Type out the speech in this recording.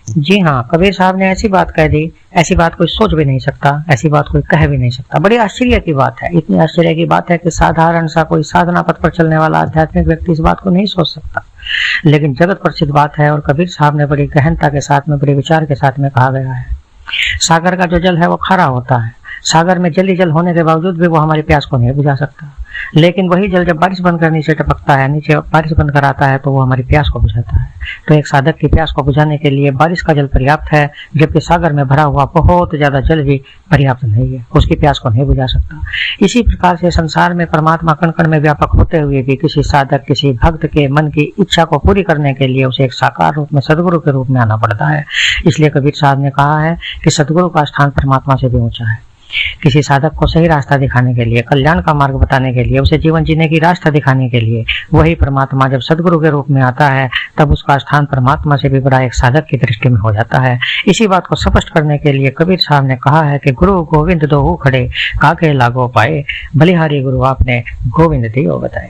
जी हाँ, कबीर साहब ने ऐसी बात कह दी, ऐसी बात कोई सोच भी नहीं सकता, ऐसी बात कोई कह भी नहीं सकता। बड़ी आश्चर्य की बात है, इतनी आश्चर्य की बात है कि साधारण सा कोई साधना पथ पर चलने वाला आध्यात्मिक व्यक्ति इस बात को नहीं सोच सकता, लेकिन जगत प्रसिद्ध बात है। और कबीर साहब ने बड़ी गहनता के साथ में, बड़े विचार के साथ में कहा गया है। सागर का जो जल है वो खारा होता है, सागर में जल ही जल होने के बावजूद भी वो हमारी प्यास को नहीं बुझा सकता, लेकिन वही जल जब बारिश बनकर नीचे टपकता है, नीचे बारिश बनकर आता है, तो वो हमारी प्यास को बुझाता है। तो एक साधक की प्यास को बुझाने के लिए बारिश का जल पर्याप्त है, जबकि सागर में भरा हुआ बहुत ज्यादा जल भी पर्याप्त नहीं है, उसकी प्यास को नहीं बुझा सकता। इसी प्रकार से संसार में परमात्मा कण कण में व्यापक होते हुए भी किसी साधक, किसी भक्त के मन की इच्छा को पूरी करने के लिए उसे एक साकार रूप में, सदगुरु के रूप में आना पड़ता है। इसलिए कबीर साहब ने कहा है कि सदगुरु का स्थान परमात्मा से भी ऊंचा है। किसी साधक को सही रास्ता दिखाने के लिए, कल्याण का मार्ग बताने के लिए, उसे जीवन जीने की रास्ता दिखाने के लिए वही परमात्मा जब सदगुरु के रूप में आता है, तब उसका स्थान परमात्मा से भी बड़ा एक साधक की दृष्टि में हो जाता है। इसी बात को स्पष्ट करने के लिए कबीर साहब ने कहा है कि गुरु गोविंद दोहु खड़े, काके लागो पाए, बलिहारी गुरु आपने गोविंद दियो बताए।